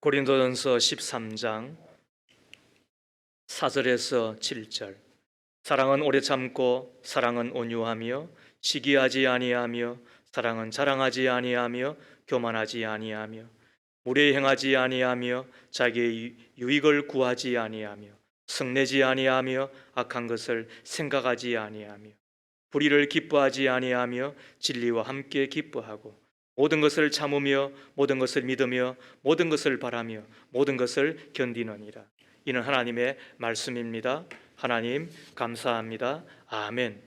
고린도전서 13장 4절에서 7절. 사랑은 오래 참고 사랑은 온유하며 시기하지 아니하며 사랑은 자랑하지 아니하며 교만하지 아니하며 무례 행하지 아니하며 자기의 유익을 구하지 아니하며 성내지 아니하며 악한 것을 생각하지 아니하며 불의를 기뻐하지 아니하며 진리와 함께 기뻐하고 모든 것을 참으며 모든 것을 믿으며 모든 것을 바라며 모든 것을 견디느니라. 이는 하나님의 말씀입니다. 하나님 감사합니다. 아멘.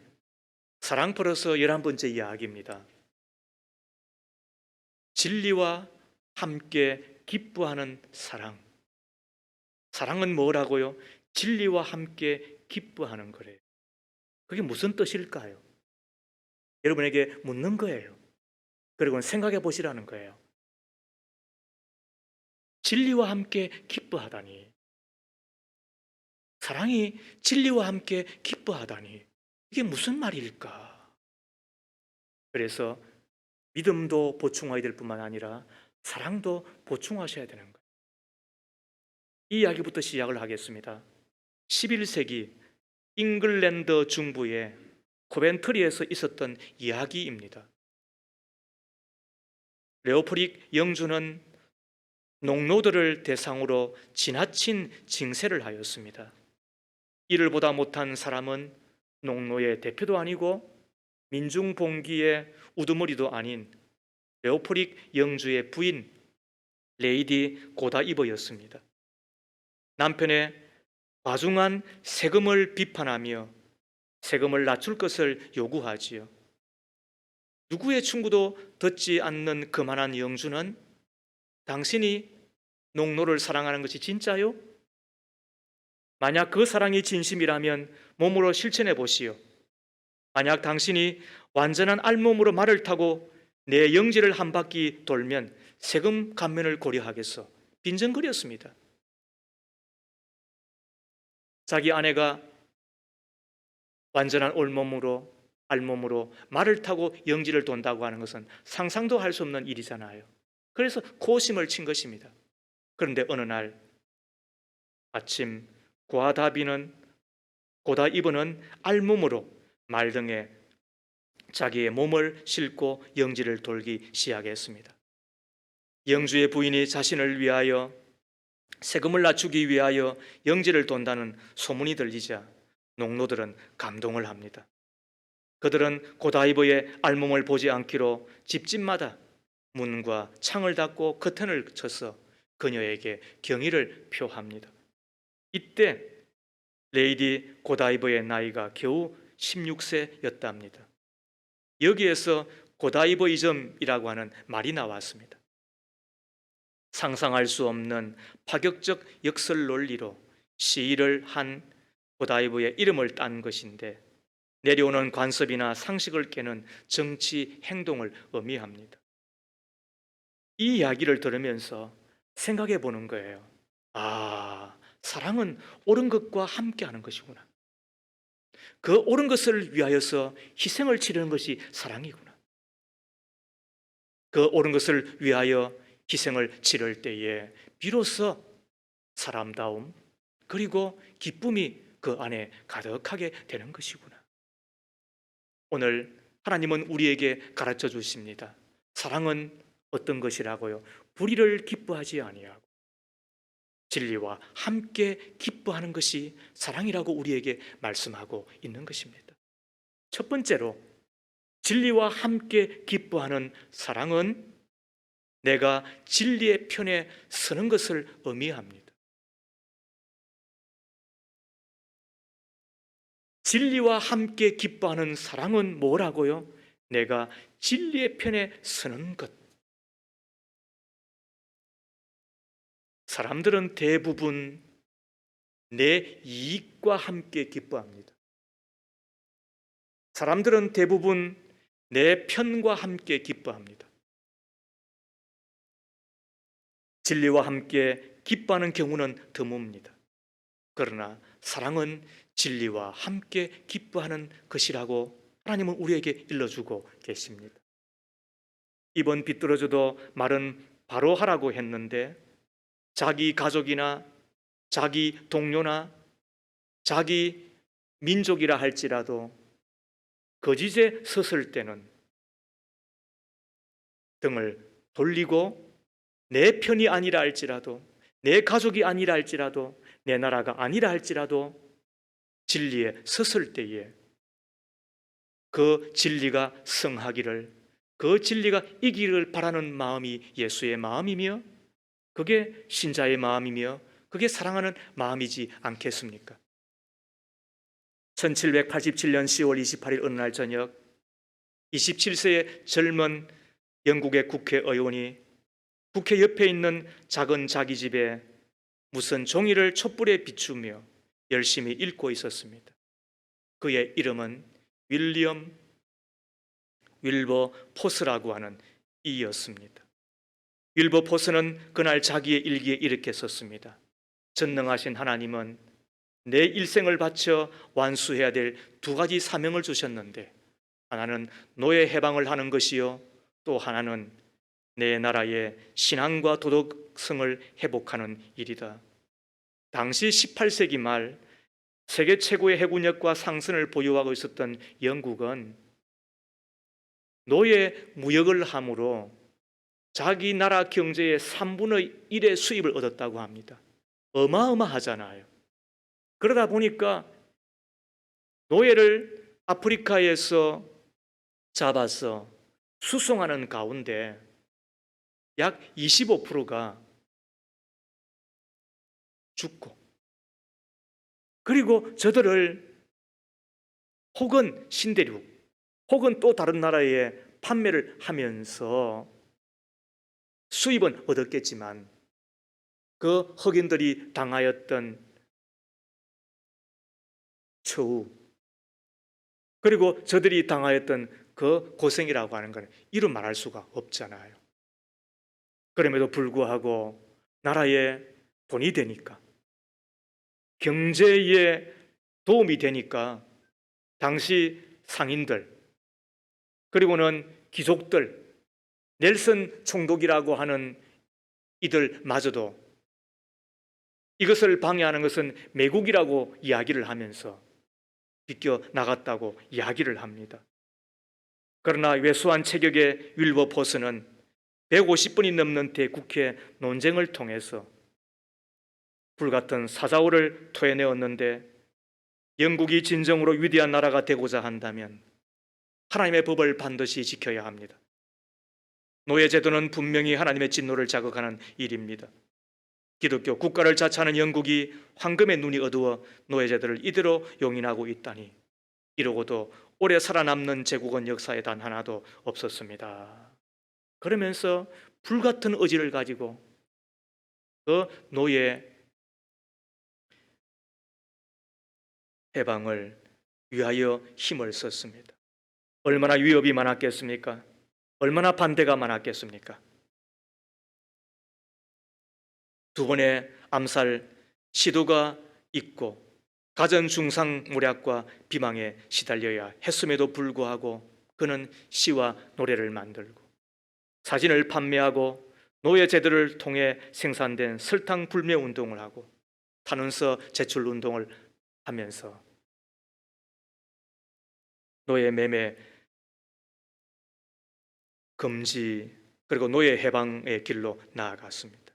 사랑 플러스 11번째 이야기입니다. 진리와 함께 기뻐하는 사랑. 사랑은 뭐라고요? 진리와 함께 기뻐하는 거래요. 그게 무슨 뜻일까요? 여러분에게 묻는 거예요. 그리고 생각해 보시라는 거예요. 진리와 함께 기뻐하다니. 사랑이 진리와 함께 기뻐하다니. 이게 무슨 말일까? 그래서 믿음도 보충해야 될 뿐만 아니라 사랑도 보충하셔야 되는 거예요. 이 이야기부터 시작을 하겠습니다. 11세기 잉글랜드 중부의 코벤트리에서 있었던 이야기입니다. 레오포릭 영주는 농노들을 대상으로 지나친 징세를 하였습니다. 이를 보다 못한 사람은 농노의 대표도 아니고 민중봉기의 우두머리도 아닌 레오포릭 영주의 부인 레이디 고다이버였습니다. 남편의 과중한 세금을 비판하며 세금을 낮출 것을 요구하지요. 누구의 충고도 듣지 않는 그만한 영주는 당신이 농노를 사랑하는 것이 진짜요? 만약 그 사랑이 진심이라면 몸으로 실천해 보시오. 만약 당신이 완전한 알몸으로 말을 타고 내 영지를 한 바퀴 돌면 세금 감면을 고려하겠소. 빈정거렸습니다. 자기 아내가 완전한 올몸으로 알몸으로 말을 타고 영지를 돈다고 하는 것은 상상도 할 수 없는 일이잖아요. 그래서 고심을 친 것입니다. 그런데 어느 날 아침 고다이버는 알몸으로 말등에 자기의 몸을 싣고 영지를 돌기 시작했습니다. 영주의 부인이 자신을 위하여 세금을 낮추기 위하여 영지를 돈다는 소문이 들리자 농노들은 감동을 합니다. 그들은 고다이버의 알몸을 보지 않기로 집집마다 문과 창을 닫고 커튼을 쳐서 그녀에게 경의를 표합니다. 이때 레이디 고다이버의 나이가 겨우 16세였답니다. 여기에서 고다이버이즘이라고 하는 말이 나왔습니다. 상상할 수 없는 파격적 역설 논리로 시위를 한 고다이버의 이름을 딴 것인데 내려오는 관습이나 상식을 깨는 정치 행동을 의미합니다. 이 이야기를 들으면서 생각해 보는 거예요. 사랑은 옳은 것과 함께하는 것이구나. 그 옳은 것을 위하여서 희생을 치르는 것이 사랑이구나. 그 옳은 것을 위하여 희생을 치를 때에 비로소 사람다움 그리고 기쁨이 그 안에 가득하게 되는 것이구나. 오늘 하나님은 우리에게 가르쳐 주십니다. 사랑은 어떤 것이라고요? 불의를 기뻐하지 아니하고 진리와 함께 기뻐하는 것이 사랑이라고 우리에게 말씀하고 있는 것입니다. 첫 번째로 진리와 함께 기뻐하는 사랑은 내가 진리의 편에 서는 것을 의미합니다. 진리와 함께 기뻐하는 사랑은 뭐라고요? 내가 진리의 편에 서는 것. 사람들은 대부분 내 이익과 함께 기뻐합니다. 사람들은 대부분 내 편과 함께 기뻐합니다. 진리와 함께 기뻐하는 경우는 드뭅니다. 그러나 사랑은 진리와 함께 기뻐하는 것이라고 하나님은 우리에게 일러주고 계십니다. 이번 비뚤어져도 말은 바로 하라고 했는데 자기 가족이나 자기 동료나 자기 민족이라 할지라도 거짓에 섰을 때는 등을 돌리고 내 편이 아니라 할지라도, 내 가족이 아니라 할지라도, 내 나라가 아니라 할지라도 진리에 섰을 때에 그 진리가 승하기를, 그 진리가 이기를 바라는 마음이 예수의 마음이며 그게 신자의 마음이며 그게 사랑하는 마음이지 않겠습니까? 1787년 10월 28일 어느 날 저녁 27세의 젊은 영국의 국회의원이 국회 옆에 있는 작은 자기 집에 무슨 종이를 촛불에 비추며 열심히 읽고 있었습니다. 그의 이름은 윌리엄 윌버 포스라고 하는 이였습니다. 윌버 포스는 그날 자기의 일기에 이렇게 썼습니다. 전능하신 하나님은 내 일생을 바쳐 완수해야 될 두 가지 사명을 주셨는데 하나는 노예 해방을 하는 것이요 또 하나는 내 나라의 신앙과 도덕성을 회복하는 일이다. 당시 18세기 말 세계 최고의 해군력과 상선을 보유하고 있었던 영국은 노예 무역을 함으로 자기 나라 경제의 3분의 1의 수입을 얻었다고 합니다. 어마어마하잖아요. 그러다 보니까 노예를 아프리카에서 잡아서 수송하는 가운데 약 25%가 죽고, 그리고 저들을 혹은 신대륙 혹은 또 다른 나라에 판매를 하면서 수입은 얻었겠지만 그 흑인들이 당하였던 처우, 그리고 저들이 당하였던 그 고생이라고 하는 건 이루 말할 수가 없잖아요. 그럼에도 불구하고 나라에 돈이 되니까, 경제에 도움이 되니까 당시 상인들, 그리고는 귀족들, 넬슨 총독이라고 하는 이들마저도 이것을 방해하는 것은 매국이라고 이야기를 하면서 비껴 나갔다고 이야기를 합니다. 그러나 왜소한 체격의 윌버포스는 150번이 넘는 대국회 논쟁을 통해서 불같은 사자오를 토해내었는데 영국이 진정으로 위대한 나라가 되고자 한다면 하나님의 법을 반드시 지켜야 합니다. 노예제도는 분명히 하나님의 진노를 자극하는 일입니다. 기독교 국가를 자처하는 영국이 황금의 눈이 어두워 노예제도를 이대로 용인하고 있다니 이러고도 오래 살아남는 제국은 역사에 단 하나도 없었습니다. 그러면서 불같은 의지를 가지고 그 노예 해방을 위하여 힘을 썼습니다. 얼마나 위협이 많았겠습니까? 얼마나 반대가 많았겠습니까? 두 번의 암살 시도가 있고 가전 중상모략과 비방에 시달려야 했음에도 불구하고 그는 시와 노래를 만들고 사진을 판매하고 노예 제도를 통해 생산된 설탕 불매 운동을 하고 탄원서 제출 운동을 하면서 노예 매매 금지 그리고 노예 해방의 길로 나아갔습니다.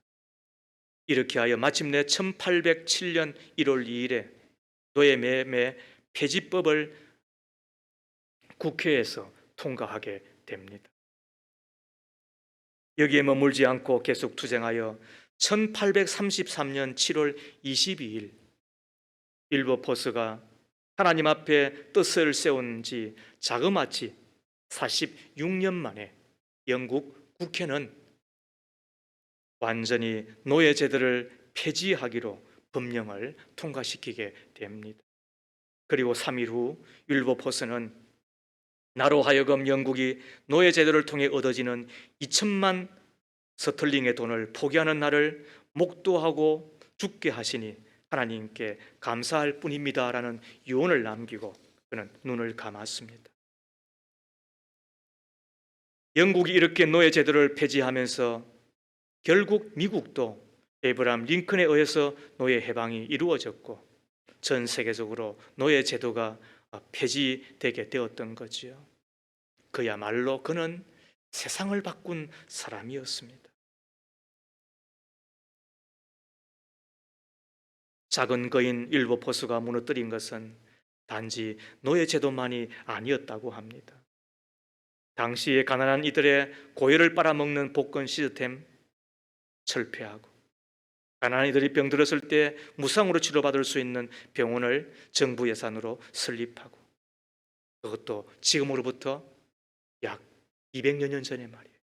이렇게 하여 마침내 1807년 1월 2일에 노예 매매 폐지법을 국회에서 통과하게 됩니다. 여기에 머물지 않고 계속 투쟁하여 1833년 7월 22일 윌버포스가 하나님 앞에 뜻을 세운 지 자그마치 46년 만에 영국 국회는 완전히 노예 제도를 폐지하기로 법령을 통과시키게 됩니다. 그리고 3일 후 윌버포스는 나로 하여금 영국이 노예 제도를 통해 얻어지는 2천만 스털링의 돈을 포기하는 날을 목도하고 죽게 하시니 하나님께 감사할 뿐입니다 라는 유언을 남기고 그는 눈을 감았습니다. 영국이 이렇게 노예 제도를 폐지하면서 결국 미국도 에이브라함 링컨에 의해서 노예 해방이 이루어졌고 전 세계적으로 노예 제도가 폐지되게 되었던 거지요. 그야말로 그는 세상을 바꾼 사람이었습니다. 작은 거인 윌버포스가 무너뜨린 것은 단지 노예 제도만이 아니었다고 합니다. 당시의 가난한 이들의 고열을 빨아먹는 복권 시스템 철폐하고, 가난한 이들이 병들었을 때 무상으로 치료받을 수 있는 병원을 정부 예산으로 설립하고, 그것도 지금으로부터 약 200여 년 전에 말이에요.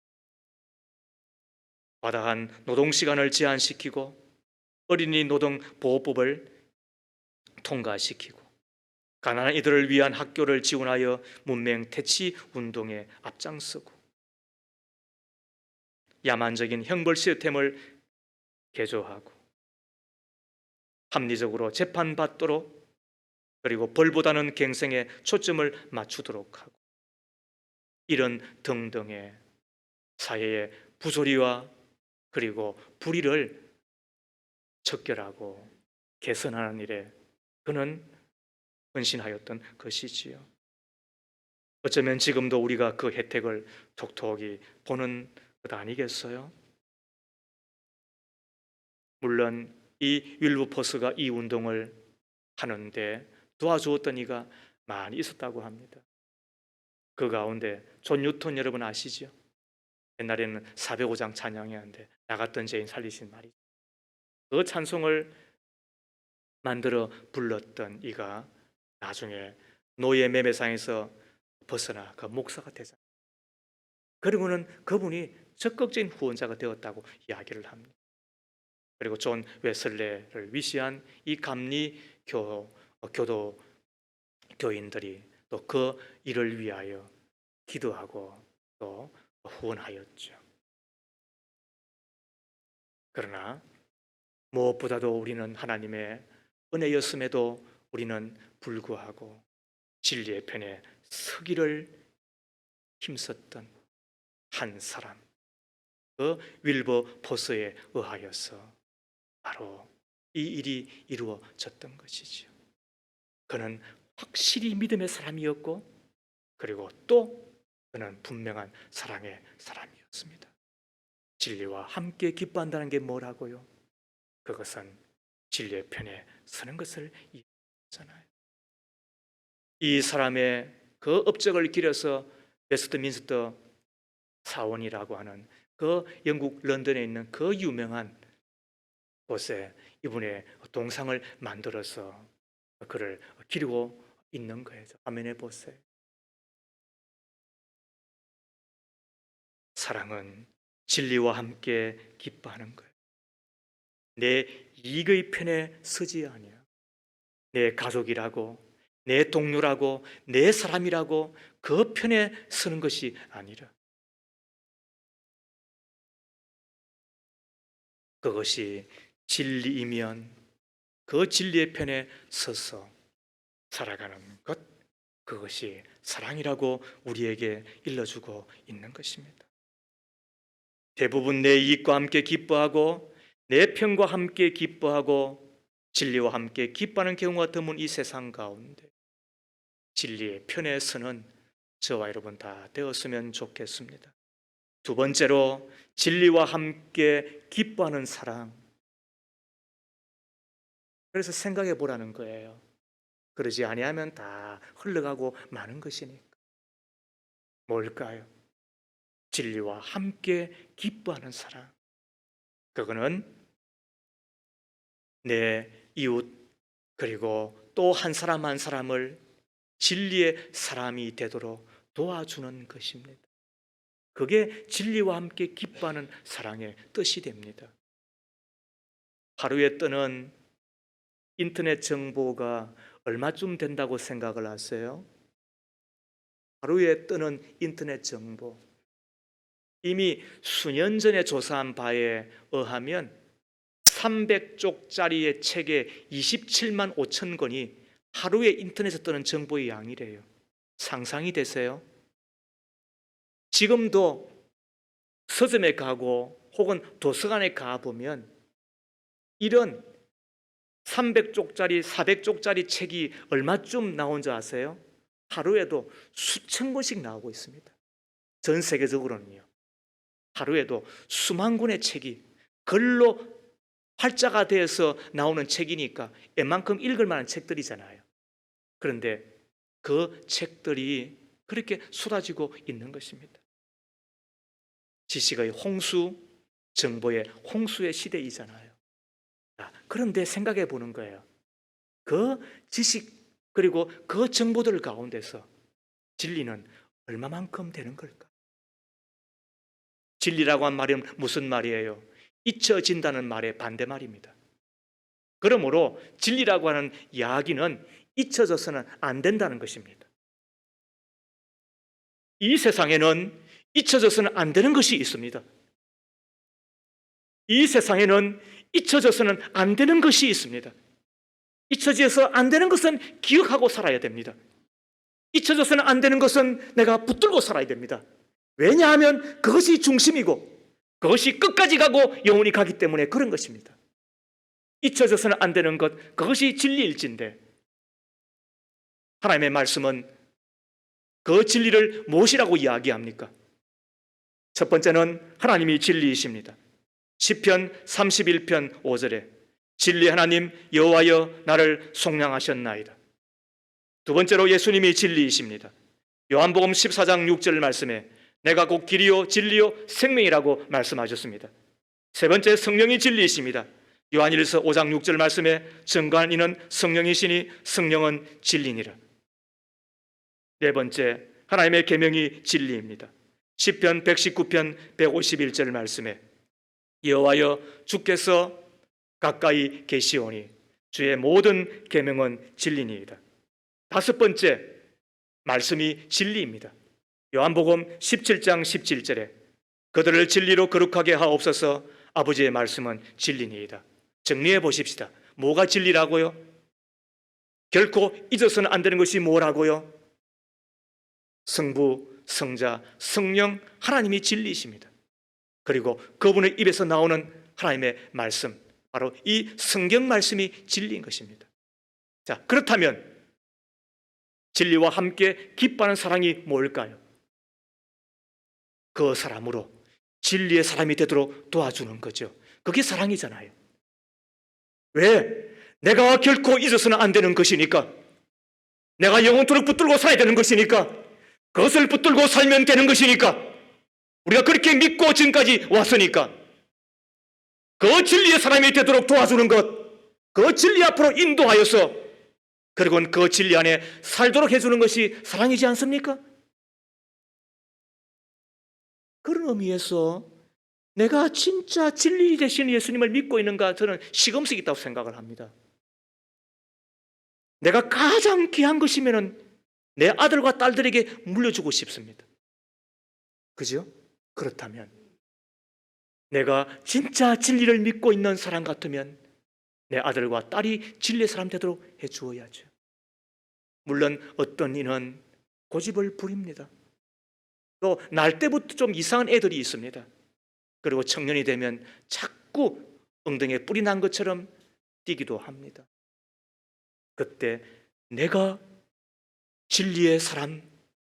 과다한 노동시간을 제한시키고 어린이 노동 보호법을 통과시키고 가난한 이들을 위한 학교를 지원하여 문맹 퇴치 운동에 앞장서고 야만적인 형벌 시스템을 개조하고 합리적으로 재판받도록, 그리고 벌보다는 갱생에 초점을 맞추도록 하고, 이런 등등의 사회의 부조리와 그리고 불의를 척결하고 개선하는 일에 그는 헌신하였던 것이지요. 어쩌면 지금도 우리가 그 혜택을 톡톡히 보는 것 아니겠어요? 물론 이 윌버포스가 이 운동을 하는데 도와주었던 이가 많이 있었다고 합니다. 그 가운데 존 뉴턴 여러분 아시죠? 옛날에는 405장 찬양이었는데 나갔던 죄인 살리신 말이죠. 그 찬송을 만들어 불렀던 이가 나중에 노예 매매상에서 벗어나 그 목사가 되잖아요. 그리고는 그분이 적극적인 후원자가 되었다고 이야기를 합니다. 그리고 존 웨슬레를 위시한 이 감리 교도 교인들이 또 그 일을 위하여 기도하고 또 후원하였죠. 그러나 무엇보다도 우리는 하나님의 은혜였음에도 우리는 불구하고 진리의 편에 서기를 힘썼던 한 사람, 그 윌버포스에 의하여서 바로 이 일이 이루어졌던 것이죠. 그는 확실히 믿음의 사람이었고, 그리고 또 그는 분명한 사랑의 사람이었습니다. 진리와 함께 기뻐한다는 게 뭐라고요? 그것은 진리의 편에 서는 것을 이야기하잖아요. 이 사람의 그 업적을 기려서 웨스트민스터 사원이라고 하는 그 영국 런던에 있는 그 유명한 곳에 이분의 동상을 만들어서 그를 기리고 있는 거예요. 화면에 보세요. 사랑은 진리와 함께 기뻐하는 거예요. 내 이익의 편에 서지 아니야. 내 가족이라고, 내 동료라고, 내 사람이라고 그 편에 서는 것이 아니라, 그것이 진리이면 그 진리의 편에 서서 살아가는 것, 그것이 사랑이라고 우리에게 일러주고 있는 것입니다. 대부분 내 이익과 함께 기뻐하고 내 편과 함께 기뻐하고 진리와 함께 기뻐하는 경우가 드문 이 세상 가운데 진리의 편에 서는 저와 여러분 다 되었으면 좋겠습니다. 두 번째로, 진리와 함께 기뻐하는 사랑. 그래서 생각해 보라는 거예요. 그러지 아니하면 다 흘러가고 마는 것이니까. 뭘까요? 진리와 함께 기뻐하는 사랑. 그거는 내 이웃 그리고 또 한 사람 한 사람을 진리의 사람이 되도록 도와주는 것입니다. 그게 진리와 함께 기뻐하는 사랑의 뜻이 됩니다. 하루에 뜨는 인터넷 정보가 얼마쯤 된다고 생각을 하세요? 하루에 뜨는 인터넷 정보, 이미 수년 전에 조사한 바에 의하면 300쪽짜리의 책에 27만 5천 권이 하루에 인터넷에 뜨는 정보의 양이래요. 상상이 되세요? 지금도 서점에 가고 혹은 도서관에 가보면 이런 300쪽짜리, 400쪽짜리 책이 얼마쯤 나온 줄 아세요? 하루에도 수천 권씩 나오고 있습니다. 전 세계적으로는요. 하루에도 수만 권의 책이 글로 활자가 되어서 나오는 책이니까 웬만큼 읽을 만한 책들이잖아요. 그런데 그 책들이 그렇게 쏟아지고 있는 것입니다. 지식의 홍수, 정보의 홍수의 시대이잖아요. 그런데 생각해 보는 거예요. 그 지식 그리고 그 정보들 가운데서 진리는 얼마만큼 되는 걸까? 진리라고 한 말은 무슨 말이에요? 잊혀진다는 말의 반대말입니다. 그러므로 진리라고 하는 이야기는 잊혀져서는 안 된다는 것입니다. 이 세상에는 잊혀져서는 안 되는 것이 있습니다. 이 세상에는 잊혀져서는 안 되는 것이 있습니다. 잊혀져서 안 되는 것은 기억하고 살아야 됩니다. 잊혀져서는 안 되는 것은 내가 붙들고 살아야 됩니다. 왜냐하면 그것이 중심이고 그것이 끝까지 가고 영원히 가기 때문에 그런 것입니다. 잊혀져서는 안 되는 것, 그것이 진리일진데 하나님의 말씀은 그 진리를 무엇이라고 이야기합니까? 첫 번째는 하나님이 진리이십니다. 시편 31편 5절에 진리 하나님 여호와여 나를 속량하셨나이다. 두 번째로 예수님이 진리이십니다. 요한복음 14장 6절 말씀에 내가 곧 길이요 진리요 생명이라고 말씀하셨습니다. 세 번째 성령이 진리이십니다. 요한일서 5장 6절 말씀에 증거한 이는 성령이시니 성령은 진리니라. 네 번째 하나님의 계명이 진리입니다. 시편 119편 151절 말씀에 여호와여 주께서 가까이 계시오니 주의 모든 계명은 진리니이다. 다섯 번째 말씀이 진리입니다. 요한복음 17장 17절에 그들을 진리로 거룩하게 하옵소서 아버지의 말씀은 진리니이다. 정리해 보십시다. 뭐가 진리라고요? 결코 잊어서는 안 되는 것이 뭐라고요? 성부, 성자, 성령 하나님이 진리이십니다. 그리고 그분의 입에서 나오는 하나님의 말씀, 바로 이 성경 말씀이 진리인 것입니다. 자, 그렇다면 진리와 함께 기뻐하는 사랑이 뭘까요? 그 사람으로 진리의 사람이 되도록 도와주는 거죠. 그게 사랑이잖아요. 왜? 내가 결코 잊어서는 안 되는 것이니까. 내가 영원토록 붙들고 살아야 되는 것이니까. 그것을 붙들고 살면 되는 것이니까. 우리가 그렇게 믿고 지금까지 왔으니까. 그 진리의 사람이 되도록 도와주는 것, 그 진리 앞으로 인도하여서 그리고 그 진리 안에 살도록 해주는 것이 사랑이지 않습니까? 그런 의미에서 내가 진짜 진리 되신 예수님을 믿고 있는가 저는 시금석이 있다고 생각을 합니다. 내가 가장 귀한 것이면 내 아들과 딸들에게 물려주고 싶습니다. 그죠? 그렇다면 내가 진짜 진리를 믿고 있는 사람 같으면 내 아들과 딸이 진리의 사람 되도록 해주어야죠. 물론 어떤 이는 고집을 부립니다. 또 날 때부터 좀 이상한 애들이 있습니다. 그리고 청년이 되면 자꾸 엉덩이에 뿔이 난 것처럼 뛰기도 합니다. 그때 내가 진리의 사람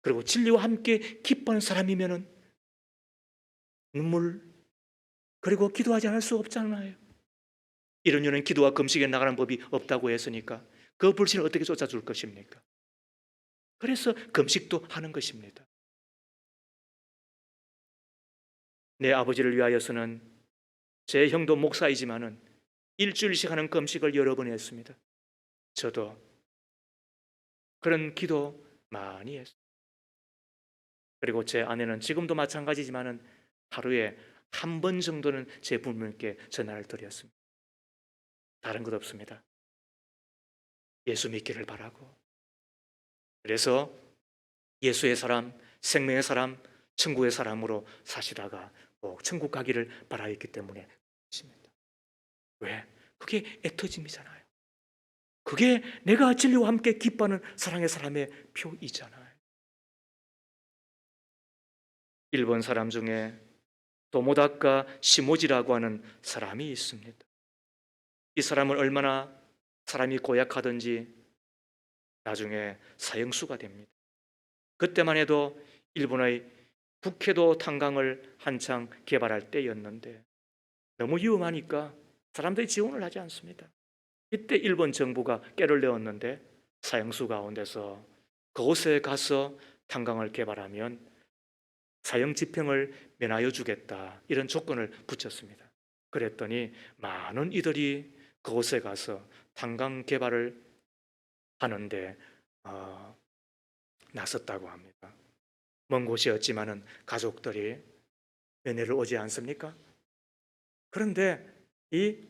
그리고 진리와 함께 기뻐하는 사람이면은 눈물 그리고 기도하지 않을 수 없잖아요. 이런 이유는 기도와 금식에 나가는 법이 없다고 했으니까 그 불신을 어떻게 쫓아줄 것입니까? 그래서 금식도 하는 것입니다. 내 아버지를 위하여서는 제 형도 목사이지만은 일주일씩 하는 금식을 여러 번 했습니다. 저도 그런 기도 많이 했어요. 그리고 제 아내는 지금도 마찬가지지만은 하루에 한 번 정도는 제 부모님께 전화를 드렸습니다. 다른 것 없습니다. 예수 믿기를 바라고 그래서 예수의 사람, 생명의 사람, 천국의 사람으로 사시다가 꼭 천국 가기를 바라였기 때문에 그렇습니다. 왜? 그게 애터짐이잖아요. 그게 내가 진리와 함께 기뻐하는 사랑의 사람의 표이잖아요. 일본 사람 중에 도모다카 시모지라고 하는 사람이 있습니다. 이 사람은 얼마나 사람이 고약하든지 나중에 사형수가 됩니다. 그때만 해도 일본의 북해도 탄광을 한창 개발할 때였는데 너무 위험하니까 사람들이 지원을 하지 않습니다. 이때 일본 정부가 깨를 내었는데 사형수 가운데서 그곳에 가서 탄광을 개발하면 사형 집행을 면하여 주겠다, 이런 조건을 붙였습니다. 그랬더니 많은 이들이 그곳에 가서 탄광 개발을 하는데 나섰다고 합니다. 먼 곳이었지만은 가족들이 면회를 오지 않습니까? 그런데 이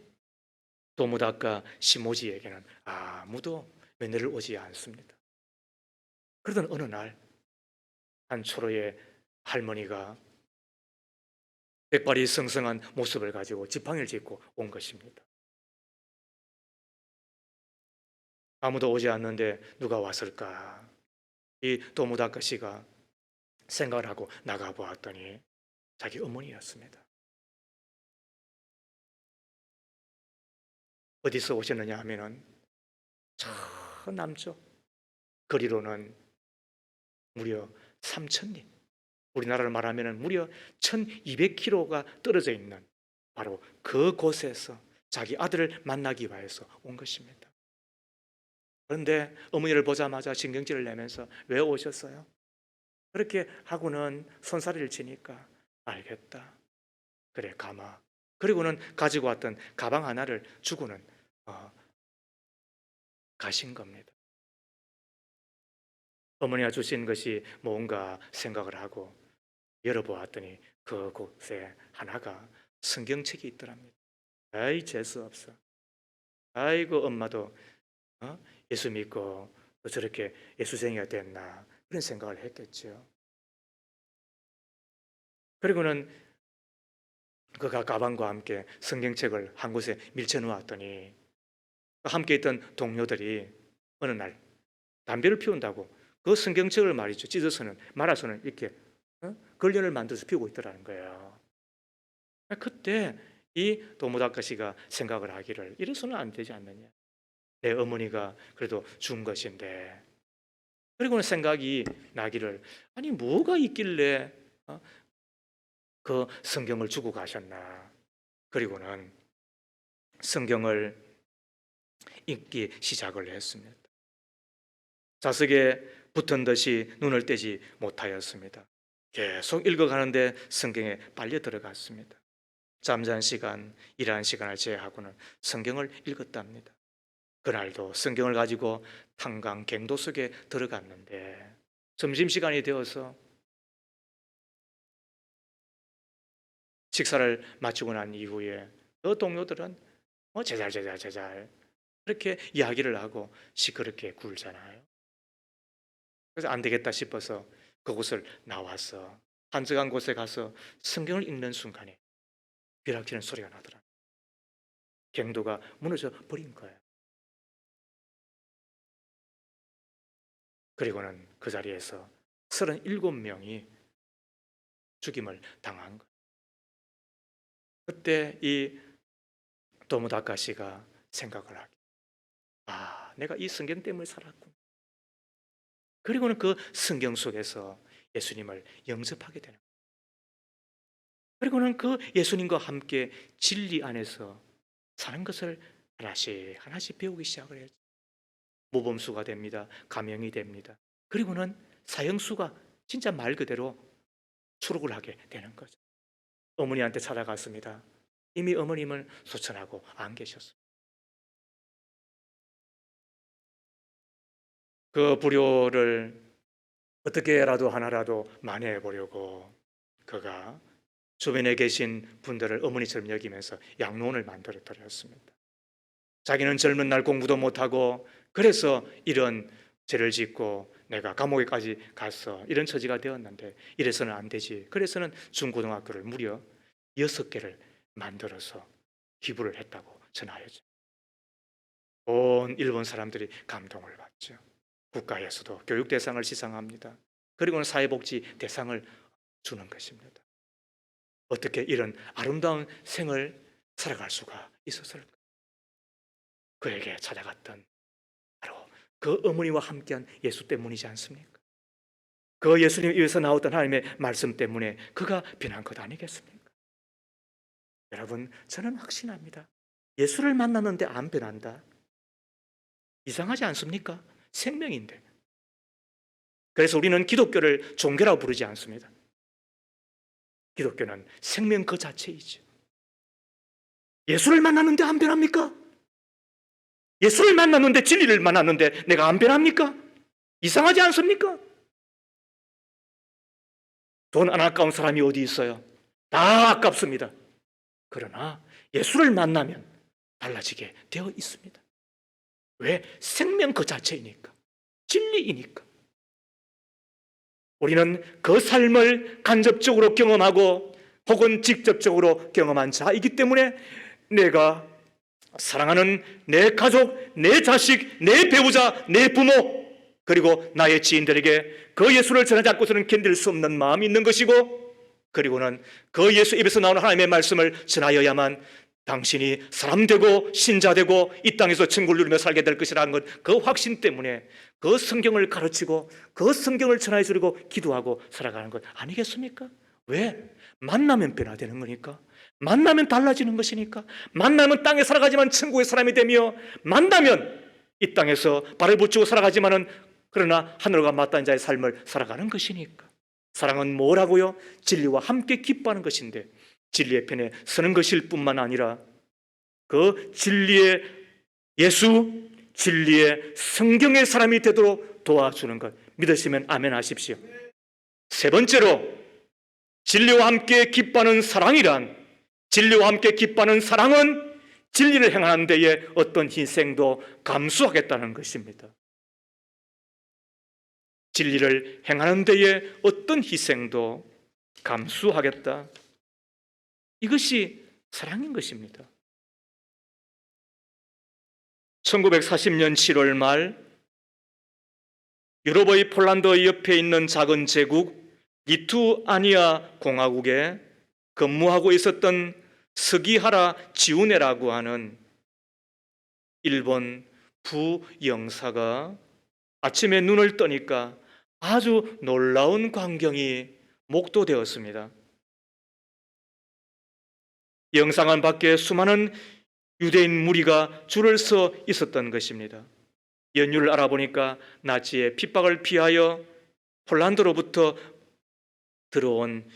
도무다카 시모지에게는 아무도 면회를 오지 않습니다. 그러던 어느 날 한 초로의 할머니가 백발이 성성한 모습을 가지고 지팡이를 짚고 온 것입니다. 아무도 오지 않는데 누가 왔을까? 이 도무다카 씨가 생각을 하고 나가 보았더니 자기 어머니였습니다. 어디서 오셨느냐 하면은 저 남쪽 거리로는 무려 3,000리, 우리나라를 말하면 무려 1,200km가 떨어져 있는 바로 그곳에서 자기 아들을 만나기 위해서 온 것입니다. 그런데 어머니를 보자마자 신경질을 내면서 왜 오셨어요? 그렇게 하고는 손사래를 치니까 알겠다. 그래, 가마. 그리고는 가지고 왔던 가방 하나를 주고는 가신 겁니다. 어머니가 주신 것이 뭔가 생각을 하고 열어보았더니 그곳에 하나가 성경책이 있더랍니다. 아이, 재수없어. 아이고, 엄마도 예수 믿고 또 저렇게 예수생이가 됐나, 그런 생각을 했겠죠. 그리고는 그가 가방과 함께 성경책을 한 곳에 밀쳐 놓았더니 함께 있던 동료들이 어느 날 담배를 피운다고 그 성경책을 말이죠, 찢어서는 말아서는 이렇게 걸련을 만들어서 피우고 있더라는 거예요. 그때 이 도모다카 씨가 생각을 하기를, 이래서는 안 되지 않느냐, 내 어머니가 그래도 준 것인데. 그리고는 생각이 나기를, 아니 뭐가 있길래 그 성경을 주고 가셨나. 그리고는 성경을 읽기 시작을 했습니다. 자석에 붙은 듯이 눈을 떼지 못하였습니다. 계속 읽어가는데 성경에 빨려 들어갔습니다. 잠자는 시간, 일하는 시간을 제외하고는 성경을 읽었답니다. 그날도 성경을 가지고 탄광 갱도 속에 들어갔는데 점심시간이 되어서 식사를 마치고 난 이후에 그 동료들은 제잘 그렇게 이야기를 하고 시끄럽게 굴잖아요. 그래서 안 되겠다 싶어서 그곳을 나와서 한적한 곳에 가서 성경을 읽는 순간에 벼락치는 소리가 나더라. 갱도가 무너져 버린 거예요. 그리고는 그 자리에서 37명이 죽임을 당한 거예요. 그때 이 도모다카 씨가 생각을 하기, 내가 이 성경 때문에 살았구나. 그리고는 그 성경 속에서 예수님을 영접하게 되는 거예요. 그리고는 그 예수님과 함께 진리 안에서 사는 것을 하나씩 하나씩 배우기 시작을 했죠. 모범수가 됩니다. 가명이 됩니다. 그리고는 사형수가 진짜 말 그대로 수록을 하게 되는 거죠. 어머니한테 찾아갔습니다. 이미 어머님은 소천하고 안 계셨어요. 그 불효를 어떻게라도 하나라도 만회해 보려고 그가 주변에 계신 분들을 어머니처럼 여기면서 양로원을 만들어 드렸습니다. 자기는 젊은 날 공부도 못하고 그래서 이런 죄를 짓고 내가 감옥에까지 가서 이런 처지가 되었는데 이래서는 안 되지. 그래서는 중고등학교를 무려 6개를 만들어서 기부를 했다고 전하여져. 온 일본 사람들이 감동을 받죠. 국가에서도 교육 대상을 시상합니다. 그리고는 사회복지 대상을 주는 것입니다. 어떻게 이런 아름다운 생을 살아갈 수가 있었을까? 그에게 찾아갔던 바로 그 어머니와 함께한 예수 때문이지 않습니까? 그 예수님 입에서 나왔던 하나님의 말씀 때문에 그가 변한 것 아니겠습니까? 여러분, 저는 확신합니다. 예수를 만났는데 안 변한다? 이상하지 않습니까? 생명인데. 그래서 우리는 기독교를 종교라고 부르지 않습니다. 기독교는 생명 그 자체이죠. 예수를 만났는데 안 변합니까? 예수를 만났는데, 진리를 만났는데 내가 안 변합니까? 이상하지 않습니까? 돈 안 아까운 사람이 어디 있어요? 다 아깝습니다. 그러나 예수를 만나면 달라지게 되어 있습니다. 왜? 생명 그 자체이니까, 진리이니까. 우리는 그 삶을 간접적으로 경험하고 혹은 직접적으로 경험한 자이기 때문에 내가 사랑하는 내 가족, 내 자식, 내 배우자, 내 부모, 그리고 나의 지인들에게 그 예수를 전하지 않고서는 견딜 수 없는 마음이 있는 것이고, 그리고는 그 예수 입에서 나오는 하나님의 말씀을 전하여야만 당신이 사람 되고 신자 되고 이 땅에서 천국을 누리며 살게 될 것이라는 것, 그 확신 때문에 그 성경을 가르치고 그 성경을 전하여 주려고 기도하고 살아가는 것 아니겠습니까? 왜? 만나면 변화되는 거니까. 만나면 달라지는 것이니까. 만나면 땅에 살아가지만 천국의 사람이 되며, 만나면 이 땅에서 발을 붙이고 살아가지만은 그러나 하늘과 맞닿은 자의 삶을 살아가는 것이니까. 사랑은 뭐라고요? 진리와 함께 기뻐하는 것인데, 진리의 편에 서는 것일 뿐만 아니라 그 진리의 예수, 진리의 성경의 사람이 되도록 도와주는 것. 믿으시면 아멘 하십시오. 세 번째로, 진리와 함께 기뻐하는 사랑이란, 진리와 함께 기뻐하는 사랑은 진리를 행하는 데에 어떤 희생도 감수하겠다는 것입니다. 진리를 행하는 데에 어떤 희생도 감수하겠다. 이것이 사랑인 것입니다. 1940년 7월 말 유럽의 폴란드 옆에 있는 작은 제국 리투아니아 공화국에 근무하고 있었던 스기하라 지우네라고 하는 일본 부영사가 아침에 눈을 뜨니까 아주 놀라운 광경이 목도되었습니다. 영상관 밖에 수많은 유대인 무리가 줄을 서 있었던 것입니다. 연유를 알아보니까 나치의 핍박을 피하여 폴란드로부터 들어온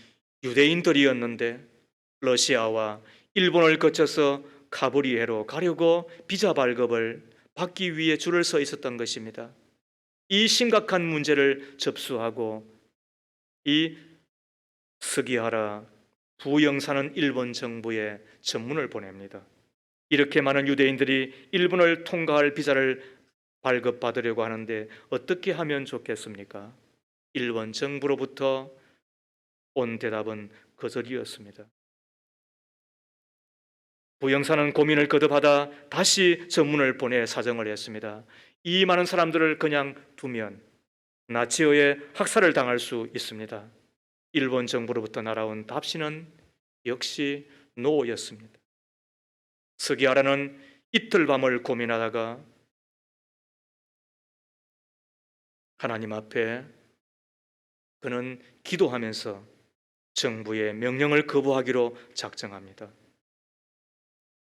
유대인들이었는데, 러시아와 일본을 거쳐서 카브리에로 가려고 비자 발급을 받기 위해 줄을 서 있었던 것입니다. 이 심각한 문제를 접수하고 이 스기하라 부영사는 일본 정부에 전문을 보냅니다. 이렇게 많은 유대인들이 일본을 통과할 비자를 발급받으려고 하는데 어떻게 하면 좋겠습니까? 일본 정부로부터 온 대답은 거절이었습니다. 부영사는 고민을 거듭하다 다시 전문을 보내 사정을 했습니다. 이 많은 사람들을 그냥 두면 나치의 학살을 당할 수 있습니다. 일본 정부로부터 날아온 답신은 역시 노였습니다. 스기하라는 이틀 밤을 고민하다가 하나님 앞에 그는 기도하면서 정부의 명령을 거부하기로 작정합니다.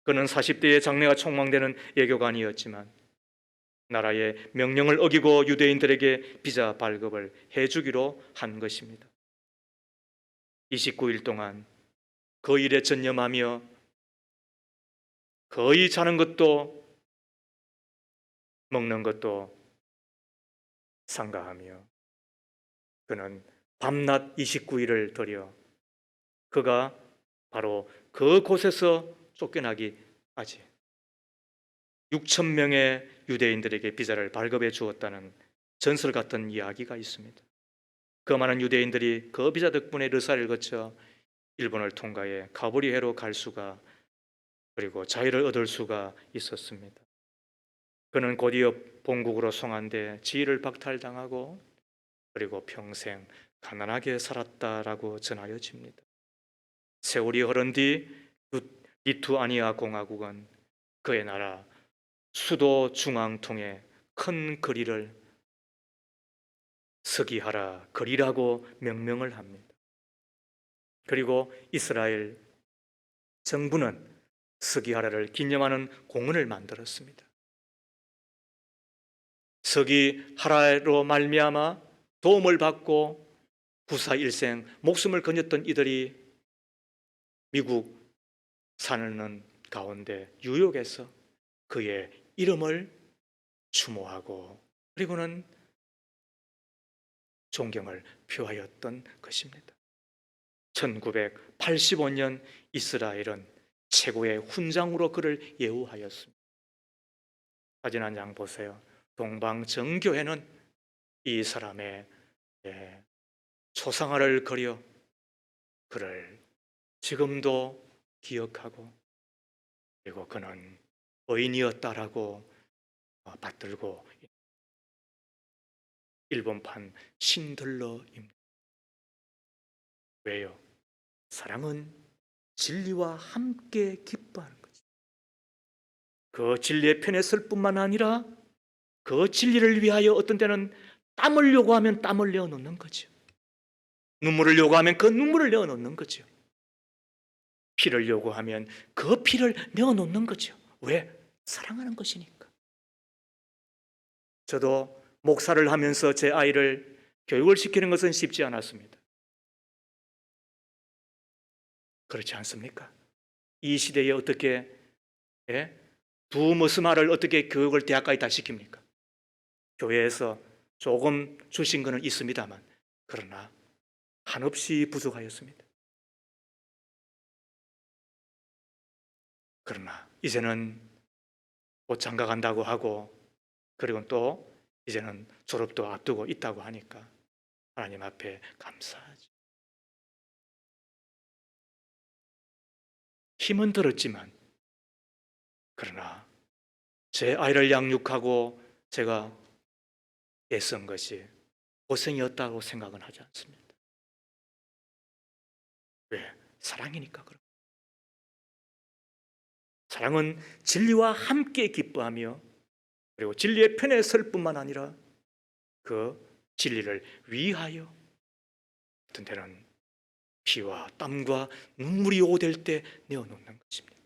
그는 40대의 장래가 촉망되는 예교관이었지만 나라의 명령을 어기고 유대인들에게 비자 발급을 해주기로 한 것입니다. 29일 동안 그 일에 전념하며 거의 자는 것도 먹는 것도 삼가하며 그는 밤낮 29일을 들여 그가 바로 그곳에서 쫓겨나기까지 6천 명의 유대인들에게 비자를 발급해 주었다는 전설 같은 이야기가 있습니다. 그 많은 유대인들이 그 비자 덕분에 르사를 거쳐 일본을 통과해 카브리해로 갈 수가, 그리고 자유를 얻을 수가 있었습니다. 그는 곧이어 본국으로 송환돼 지위를 박탈당하고 그리고 평생 가난하게 살았다라고 전하여집니다. 세월이 흐른 뒤 리투아니아 공화국은 그의 나라 수도 중앙통에 큰 거리를 서기하라 거리라고 명명을 합니다. 그리고 이스라엘 정부는 서기하라를 기념하는 공원을 만들었습니다. 서기하라로 말미암아 도움을 받고 구사 일생 목숨을 건졌던 이들이 미국 사는 가운데 뉴욕에서 그의 이름을 추모하고 그리고는 존경을 표하였던 것입니다. 1985년 이스라엘은 최고의 훈장으로 그를 예우하였습니다. 사진 한 장 보세요. 동방정교회는 이 사람의 초상화를 그려 그를 지금도 기억하고 그리고 그는 의인이었다라고 받들고 일본판 신들러입니다. 왜요? 사랑은 진리와 함께 기뻐하는 거죠. 그 진리의 편에 설 뿐만 아니라 그 진리를 위하여 어떤 때는 땀을 요구하면 땀을 내어놓는 거죠. 눈물을 요구하면 그 눈물을 내어놓는 거죠. 피를 요구하면 그 피를 내어놓는 거죠. 왜? 사랑하는 것이니까. 저도 목사를 하면서 제 아이를 교육을 시키는 것은 쉽지 않았습니다. 그렇지 않습니까? 이 시대에 어떻게 두 머스마를 어떻게 교육을 대학까지 다 시킵니까? 교회에서 조금 주신 것은 있습니다만 그러나 한없이 부족하였습니다. 그러나 이제는 곧 장가 간다고 하고 그리고 또 이제는 졸업도 앞두고 있다고 하니까 하나님 앞에 감사하죠. 힘은 들었지만 그러나 제 아이를 양육하고 제가 애쓴 것이 고생이었다고 생각은 하지 않습니다. 왜? 사랑이니까 그렇습니다. 사랑은 진리와 함께 기뻐하며 그리고 진리의 편에 설 뿐만 아니라 그 진리를 위하여 어떤 때는 피와 땀과 눈물이 오될 때 내어놓는 것입니다.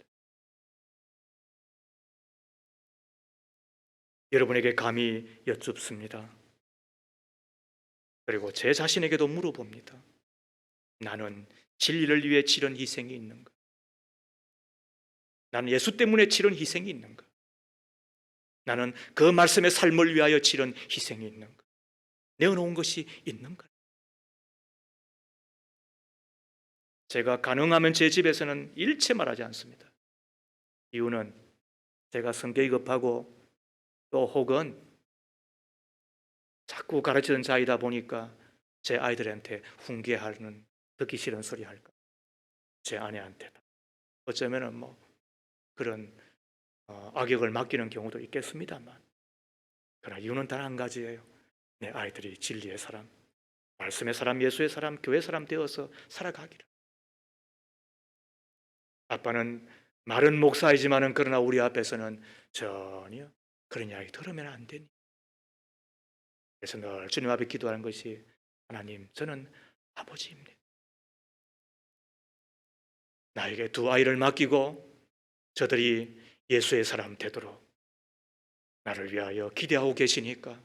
여러분에게 감히 여쭙습니다. 그리고 제 자신에게도 물어봅니다. 나는 진리를 위해 치른 희생이 있는가? 나는 예수 때문에 치른 희생이 있는가? 나는 그 말씀의 삶을 위하여 치른 희생이 있는가? 내어놓은 것이 있는가? 제가 가능하면 제 집에서는 일체 말하지 않습니다. 이유는 제가 성격이 급하고 또 혹은 자꾸 가르치는 자이다 보니까 제 아이들한테 훈계하는 듣기 싫은 소리 할까? 제 아내한테 어쩌면은 뭐 그런 악역을 맡기는 경우도 있겠습니다만 그러나 이유는 단 한 가지예요. 내 아이들이 진리의 사람, 말씀의 사람, 예수의 사람, 교회 사람 되어서 살아가기를. 아빠는 말은 목사이지만은 그러나 우리 앞에서는 전혀 그런 이야기 들으면 안 되니. 그래서 늘 주님 앞에 기도하는 것이 하나님, 저는 아버지입니다. 나에게 두 아이를 맡기고 저들이 예수의 사람 되도록 나를 위하여 기대하고 계시니까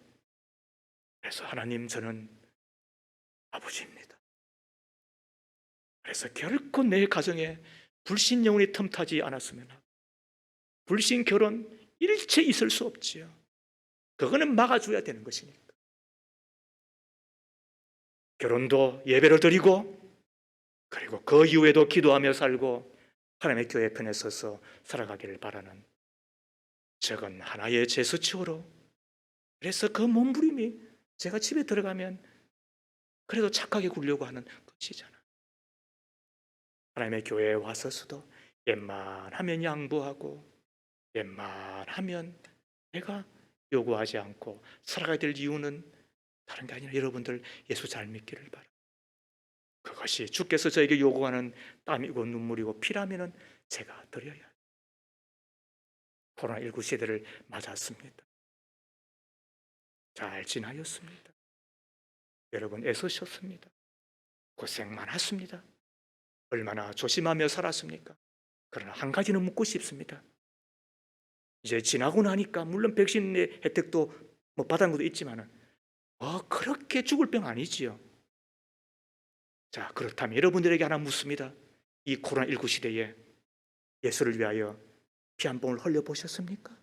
그래서 하나님, 저는 아버지입니다. 그래서 결코 내 가정에 불신 영혼이 틈타지 않았으면 하고 불신 결혼 일체 있을 수 없지요. 그거는 막아줘야 되는 것이니까. 결혼도 예배를 드리고 그리고 그 이후에도 기도하며 살고 하나님의 교회 편에 서서 살아가기를 바라는 적은 하나의 제스처로 그래서 그 몸부림이 제가 집에 들어가면 그래도 착하게 굴려고 하는 것이잖아. 하나님의 교회에 와서서도 웬만하면 양보하고 웬만하면 내가 요구하지 않고 살아가야 될 이유는 다른 게 아니라 여러분들 예수 잘 믿기를 바랍니다. 그것이 주께서 저에게 요구하는 땀이고 눈물이고 피라면은 제가 드려야 해요. 코로나19 시대를 맞았습니다. 잘 지나였습니다. 여러분 애쓰셨습니다. 고생 많았습니다. 얼마나 조심하며 살았습니까? 그러나 한 가지는 묻고 싶습니다. 이제 지나고 나니까 물론 백신의 혜택도 받은 것도 있지만은 그렇게 죽을 병 아니지요. 자, 그렇다면 여러분들에게 하나 묻습니다. 이 코로나19 시대에 예수를 위하여 피 한 방울 흘려 보셨습니까?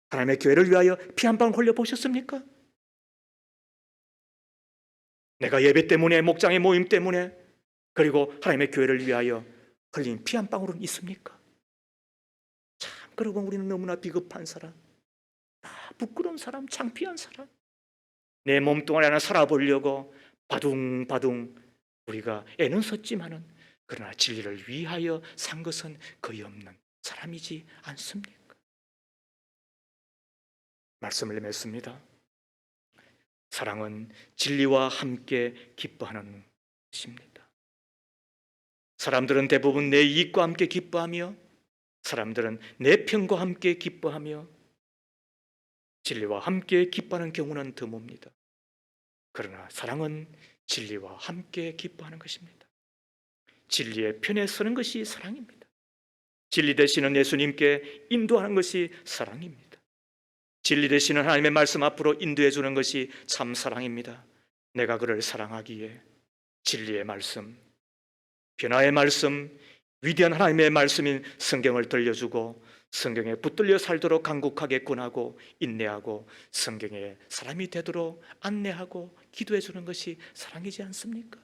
하나님의 교회를 위하여 피 한 방울 흘려 보셨습니까? 내가 예배 때문에, 목장의 모임 때문에, 그리고 하나님의 교회를 위하여 흘린 피 한 방울은 있습니까? 참, 그러고 우리는 너무나 비겁한 사람, 부끄러운 사람, 창피한 사람, 내 몸뚱아리 하나 살아보려고 바둥바둥 우리가 애는 썼지만은 그러나 진리를 위하여 산 것은 거의 없는 사람이지 않습니까? 말씀을 맺습니다. 사랑은 진리와 함께 기뻐하는 것입니다. 사람들은 대부분 내 이익과 함께 기뻐하며, 사람들은 내 편과 함께 기뻐하며, 진리와 함께 기뻐하는 경우는 드뭅니다. 그러나 사랑은 진리와 함께 기뻐하는 것입니다. 진리의 편에 서는 것이 사랑입니다. 진리 되시는 예수님께 인도하는 것이 사랑입니다. 진리 되시는 하나님의 말씀 앞으로 인도해 주는 것이 참 사랑입니다. 내가 그를 사랑하기에 진리의 말씀, 변화의 말씀, 위대한 하나님의 말씀인 성경을 들려주고 성경에 붙들려 살도록 간곡하게 권하고 인내하고 성경의 사람이 되도록 안내하고 기도해 주는 것이 사랑이지 않습니까?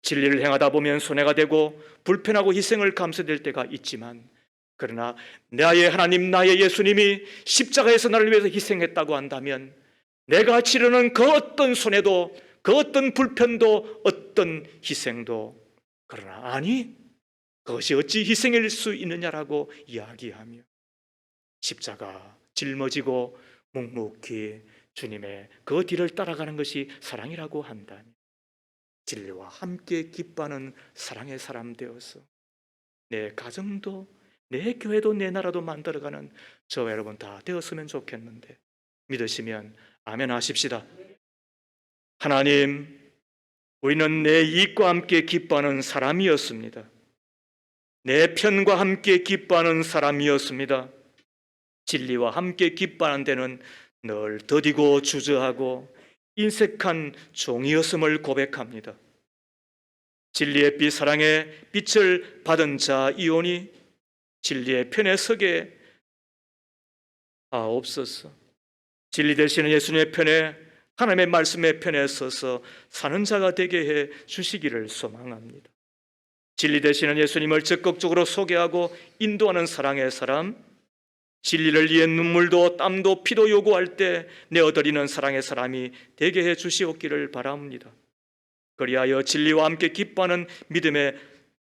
진리를 행하다 보면 손해가 되고 불편하고 희생을 감수될 때가 있지만, 그러나 나의 하나님, 나의 예수님이 십자가에서 나를 위해서 희생했다고 한다면 내가 치르는 그 어떤 손해도, 그 어떤 불편도, 어떤 희생도, 그러나 아니, 그것이 어찌 희생일 수 있느냐라고 이야기하며 십자가 짊어지고 묵묵히 주님의 그 뒤를 따라가는 것이 사랑이라고 한다면 진리와 함께 기뻐하는 사랑의 사람 되어서 내 가정도, 내 교회도, 내 나라도 만들어가는 저와 여러분 다 되었으면 좋겠는데, 믿으시면 아멘 하십시다. 하나님, 우리는 내 이익과 함께 기뻐하는 사람이었습니다. 내 편과 함께 기뻐하는 사람이었습니다. 진리와 함께 기뻐하는 데는 늘 더디고 주저하고 인색한 종이었음을 고백합니다. 진리의 빛, 사랑의 빛을 받은 자 이오니 진리의 편에 서게 하옵소서. 진리 되시는 예수님의 편에, 하나님의 말씀의 편에 서서 사는 자가 되게 해 주시기를 소망합니다. 진리 되시는 예수님을 적극적으로 소개하고 인도하는 사랑의 사람, 진리를 위해 눈물도 땀도 피도 요구할 때 내어드리는 사랑의 사람이 되게 해 주시옵기를 바랍니다. 그리하여 진리와 함께 기뻐하는 믿음의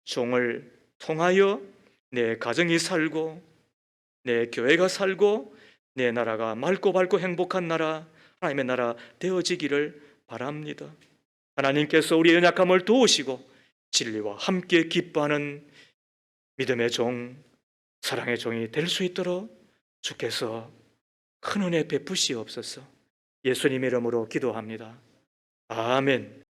종을 통하여 내 가정이 살고, 내 교회가 살고, 내 나라가 맑고 밝고 행복한 나라, 하나님의 나라 되어지기를 바랍니다. 하나님께서 우리의 연약함을 도우시고 진리와 함께 기뻐하는 믿음의 종, 사랑의 종이 될 수 있도록 주께서 큰 은혜 베푸시옵소서. 예수님의 이름으로 기도합니다. 아멘.